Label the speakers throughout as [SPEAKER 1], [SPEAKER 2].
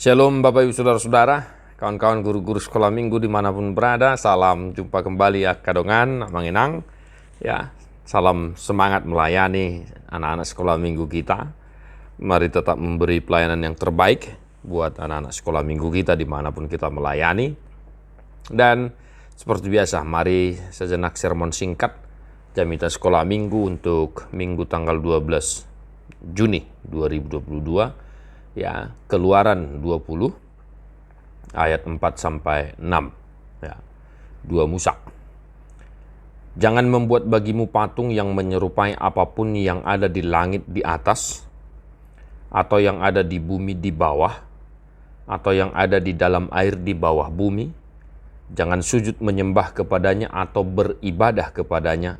[SPEAKER 1] Shalom Bapak Ibu Saudara-saudara, kawan-kawan guru-guru sekolah minggu dimanapun berada. Salam jumpa kembali ya Kadongan, Manginang. Ya, salam semangat melayani anak-anak sekolah minggu kita. Mari tetap memberi pelayanan yang terbaik buat anak-anak sekolah minggu kita dimanapun kita melayani. Dan seperti biasa, mari sejenak sermon singkat Jamitan Sekolah Minggu untuk Minggu tanggal 12 Juni 2022. Ya, Keluaran 20 ayat 4 sampai 6. Ya, 2 Musa. Jangan membuat bagimu patung yang menyerupai apapun yang ada di langit di atas, atau yang ada di bumi di bawah, atau yang ada di dalam air di bawah bumi. Jangan sujud menyembah kepadanya atau beribadah kepadanya,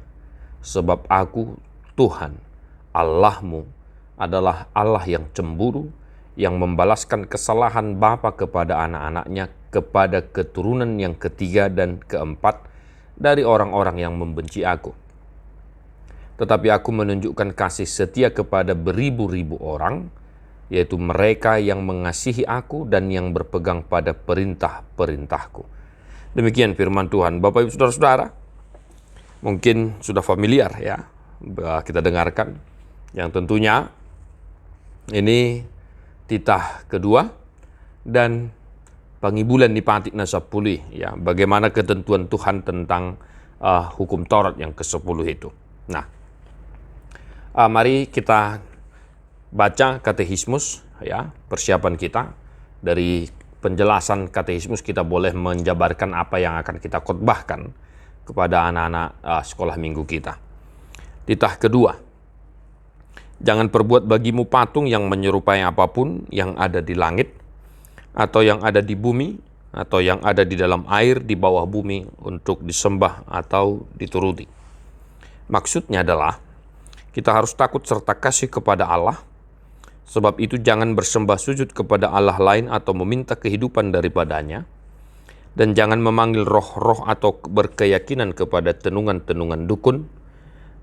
[SPEAKER 1] sebab aku, Tuhan, Allahmu, adalah Allah yang cemburu, yang membalaskan kesalahan bapa kepada anak-anaknya, kepada keturunan yang ketiga dan keempat dari orang-orang yang membenci aku. Tetapi aku menunjukkan kasih setia kepada beribu-ribu orang, yaitu mereka yang mengasihi aku dan yang berpegang pada perintah-perintahku. Demikian firman Tuhan. Bapak Ibu Saudara-saudara, mungkin sudah familiar ya, kita dengarkan, yang tentunya ini titah kedua dan pangibulan di Patik Nasapuli, ya, bagaimana ketentuan Tuhan tentang hukum Taurat yang ke-10 itu. Nah, mari kita baca katekismus, ya, persiapan kita. Dari penjelasan katekismus kita boleh menjabarkan apa yang akan kita khotbahkan kepada anak-anak sekolah minggu kita. Titah kedua, jangan perbuat bagimu patung yang menyerupai apapun yang ada di langit, atau yang ada di bumi, atau yang ada di dalam air di bawah bumi untuk disembah atau dituruti. Maksudnya adalah, kita harus takut serta kasih kepada Allah, sebab itu jangan bersembah sujud kepada Allah lain atau meminta kehidupan daripadanya, dan jangan memanggil roh-roh atau berkeyakinan kepada tenungan-tenungan dukun,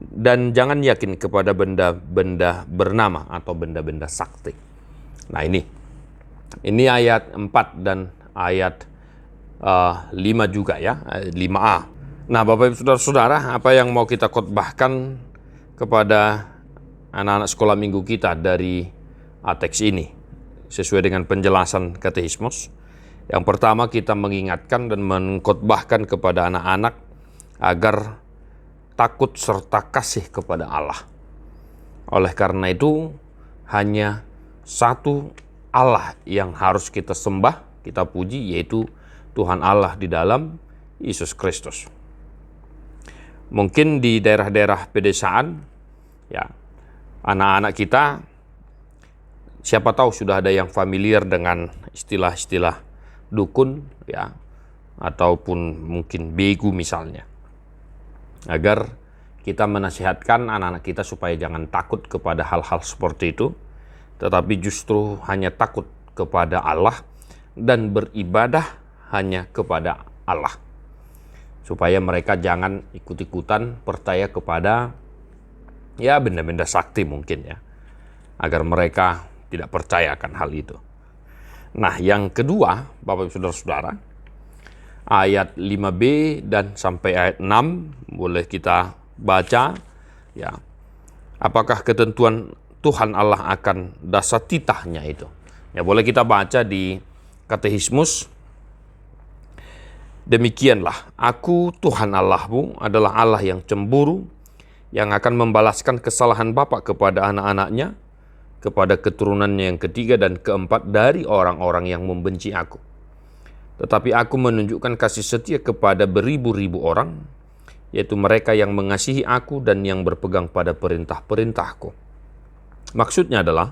[SPEAKER 1] dan jangan yakin kepada benda-benda bernama atau benda-benda sakti. Nah, ini ayat 4 dan ayat 5 juga ya, 5a. Nah, Bapak Ibu Saudara-saudara, apa yang mau kita khotbahkan kepada anak-anak sekolah minggu kita dari teks ini sesuai dengan penjelasan katekismus. Yang pertama, kita mengingatkan dan mengkhotbahkan kepada anak-anak agar takut serta kasih kepada Allah. Oleh karena itu, hanya satu Allah yang harus kita sembah, kita puji, yaitu Tuhan Allah di dalam Yesus Kristus. Mungkin di daerah-daerah pedesaan, ya, anak-anak kita, siapa tahu sudah ada yang familiar dengan istilah-istilah dukun, ya, ataupun mungkin begu misalnya. Agar kita menasihatkan anak-anak kita supaya jangan takut kepada hal-hal seperti itu, tetapi justru hanya takut kepada Allah dan beribadah hanya kepada Allah. Supaya mereka jangan ikut-ikutan percaya kepada ya benda-benda sakti mungkin ya. Agar mereka tidak percaya akan hal itu. Nah, yang kedua, Bapak Ibu Saudara-saudara, ayat 5b dan sampai ayat 6 boleh kita baca ya. Apakah ketentuan Tuhan Allah akan dasar titahnya itu? Ya, boleh kita baca di katekismus. Demikianlah, aku Tuhan Allahmu adalah Allah yang cemburu, yang akan membalaskan kesalahan bapa kepada anak-anaknya, kepada keturunannya yang ketiga dan keempat dari orang-orang yang membenci aku. Tetapi aku menunjukkan kasih setia kepada beribu-ribu orang, yaitu mereka yang mengasihi aku dan yang berpegang pada perintah-perintahku. Maksudnya adalah,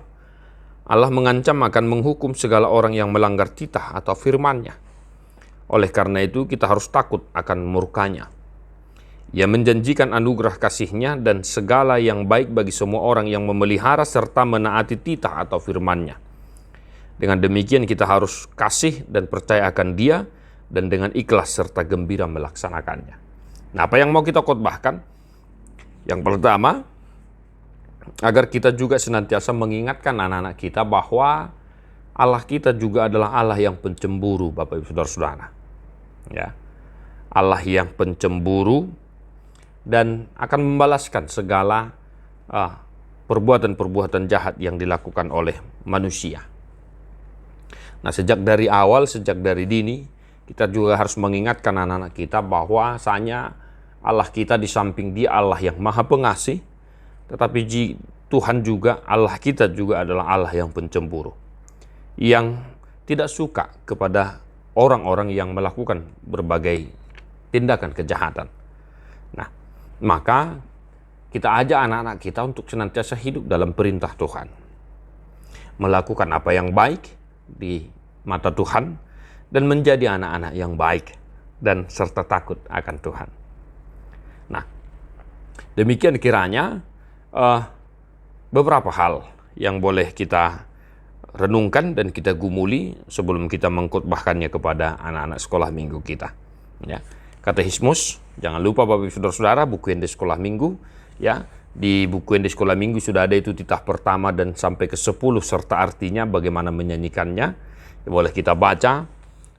[SPEAKER 1] Allah mengancam akan menghukum segala orang yang melanggar titah atau firman-Nya. Oleh karena itu, kita harus takut akan murkanya. Ia menjanjikan anugerah kasih-Nya dan segala yang baik bagi semua orang yang memelihara serta menaati titah atau firman-Nya. Dengan demikian kita harus kasih dan percaya akan Dia dan dengan ikhlas serta gembira melaksanakannya. Nah, apa yang mau kita khotbahkan? Yang pertama, agar kita juga senantiasa mengingatkan anak-anak kita bahwa Allah kita juga adalah Allah yang pencemburu, Bapak Ibu Saudara-saudara. Ya. Allah yang pencemburu dan akan membalaskan segala perbuatan-perbuatan jahat yang dilakukan oleh manusia. Nah, sejak dari awal, sejak dari dini, kita juga harus mengingatkan anak-anak kita bahwasanya Allah kita di samping Dia Allah yang Maha Pengasih, tetapi Tuhan juga, Allah kita juga adalah Allah yang pencemburu, yang tidak suka kepada orang-orang yang melakukan berbagai tindakan kejahatan. Nah, maka kita ajak anak-anak kita untuk senantiasa hidup dalam perintah Tuhan, melakukan apa yang baik di mata Tuhan, dan menjadi anak-anak yang baik dan serta takut akan Tuhan. Nah, demikian kiranya beberapa hal yang boleh kita renungkan dan kita gumuli sebelum kita mengkhotbahkannya kepada anak-anak sekolah minggu kita. Ya. Katekismus, jangan lupa Bapak Ibu Saudara-saudara, buku yang di sekolah minggu, ya. Di buku yang di sekolah minggu sudah ada itu titah pertama dan sampai ke 10 serta artinya bagaimana menyanyikannya. Ya, boleh kita baca,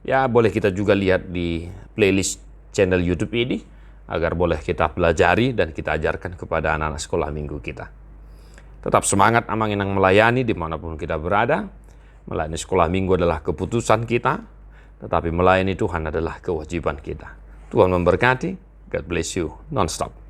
[SPEAKER 1] ya boleh kita juga lihat di playlist channel YouTube ini agar boleh kita pelajari dan kita ajarkan kepada anak-anak sekolah minggu kita. Tetap semangat Amang-Inang melayani dimanapun kita berada. Melayani sekolah minggu adalah keputusan kita, tetapi melayani Tuhan adalah kewajiban kita. Tuhan memberkati. God bless you non-stop.